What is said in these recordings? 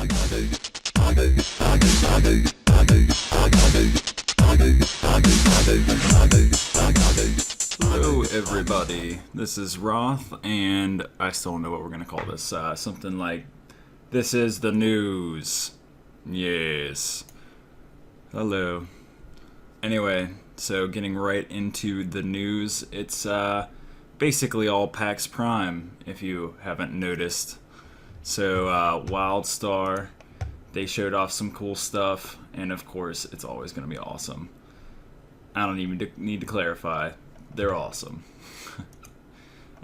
Hello everybody, this is Roth, and I still don't know what we're going to call this. Something like, this is the news. Yes. Hello. Anyway, so getting right into the news, it's basically all Pax Prime, if you haven't noticed. So, Wildstar, they showed off some cool stuff, and of course, it's always going to be awesome. I don't even need to clarify. They're awesome.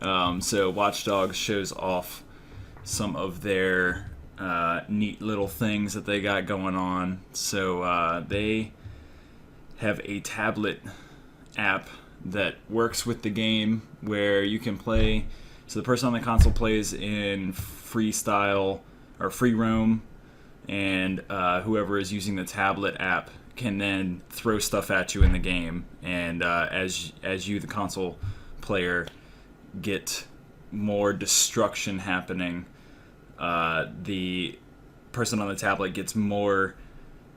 So Watch Dogs shows off some of their neat little things that they got going on. So they have a tablet app that works with the game where you can play. So the person on the console plays in freestyle or free roam, and whoever is using the tablet app can then throw stuff at you in the game, and as you, the console player, get more destruction happening, the person on the tablet gets more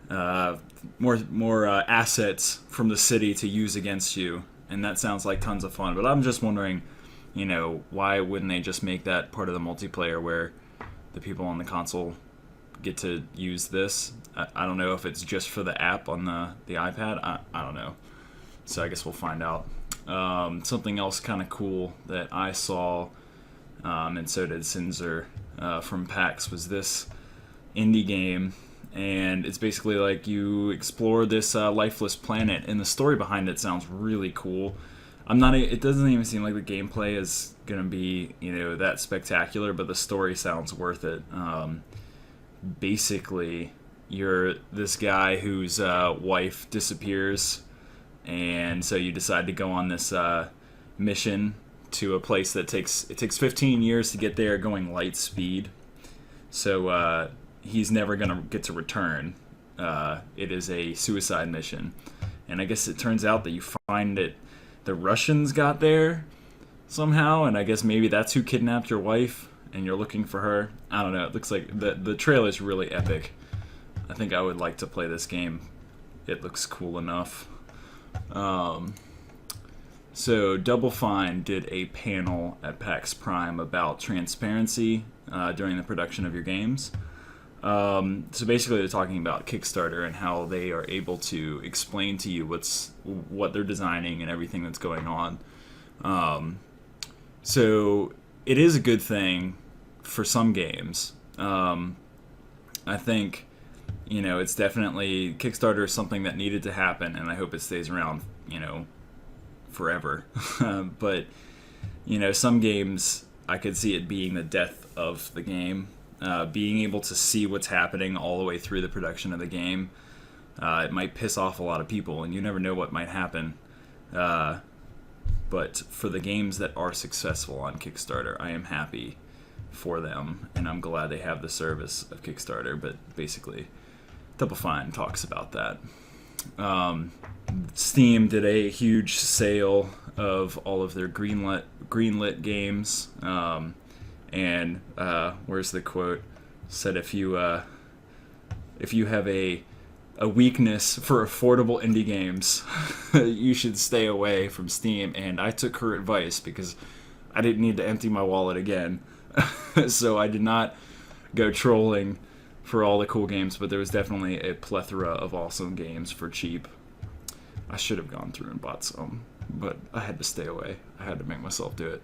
assets from the city to use against you, and that sounds like tons of fun. But I'm just wondering, why wouldn't they just make that part of the multiplayer where the people on the console get to use this? I don't know if it's just for the app on the iPad. I don't know. So I guess we'll find out. Something else kind of cool that I saw, and so did Cinzer from PAX, was this indie game. And it's basically like you explore this lifeless planet, and the story behind it sounds really cool. It doesn't even seem like the gameplay is going to be, that spectacular, but the story sounds worth it. Basically, you're this guy whose wife disappears, and so you decide to go on this mission to a place that takes 15 years to get there, going light speed. So he's never gonna get to return. It is a suicide mission, and I guess it turns out that you find that the Russians got there somehow, and I guess maybe that's who kidnapped your wife, and you're looking for her. I don't know. It looks like the trailer's really epic. I think I would like to play this game. It looks cool enough. So Double Fine did a panel at PAX Prime about transparency during the production of your games. So basically they're talking about Kickstarter and how they are able to explain to you what they're designing and everything that's going on. So it is a good thing for some games. I think, it's definitely, Kickstarter is something that needed to happen, and I hope it stays around, forever. But, some games, I could see it being the death of the game. Being able to see what's happening all the way through the production of the game, it might piss off a lot of people, and you never know what might happen. But for the games that are successful on Kickstarter, I am happy for them, and I'm glad they have the service of Kickstarter. But basically, Double Fine talks about that. Steam did a huge sale of all of their greenlit games, and where's the quote? Said if you have a weakness for affordable indie games, you should stay away from Steam. And I took her advice because I didn't need to empty my wallet again. So I did not go trolling for all the cool games, but there was definitely a plethora of awesome games for cheap. I should have gone through and bought some, but I had to stay away. I had to make myself do it.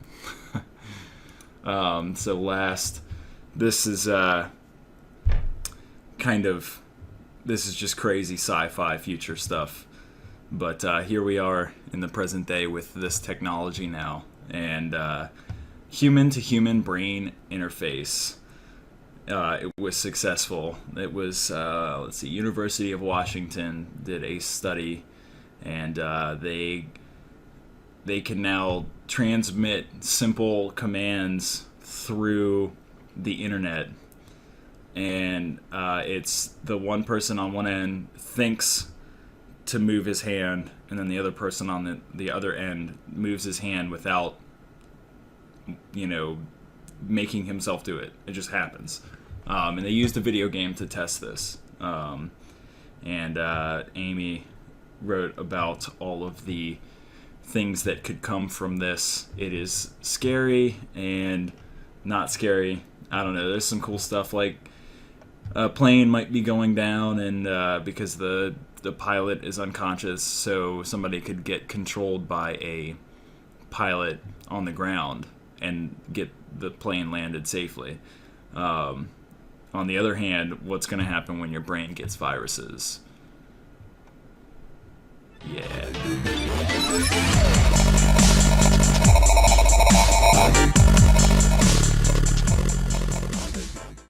So last, this is just crazy sci-fi future stuff. But here we are in the present day with this technology now, and human-to-human brain interface. It was successful. It was, University of Washington did a study, and they can now transmit simple commands through the internet. And it's the one person on one end thinks to move his hand, and then the other person on the other end moves his hand without, making himself do it. It just happens. And they used a video game to test this. And Amy wrote about all of the things that could come from this. It is scary and not scary. I don't know. There's some cool stuff, like a plane might be going down, and because the pilot is unconscious, so somebody could get controlled by a pilot on the ground and get the plane landed safely. On the other hand, what's going to happen when your brain gets viruses? Yeah.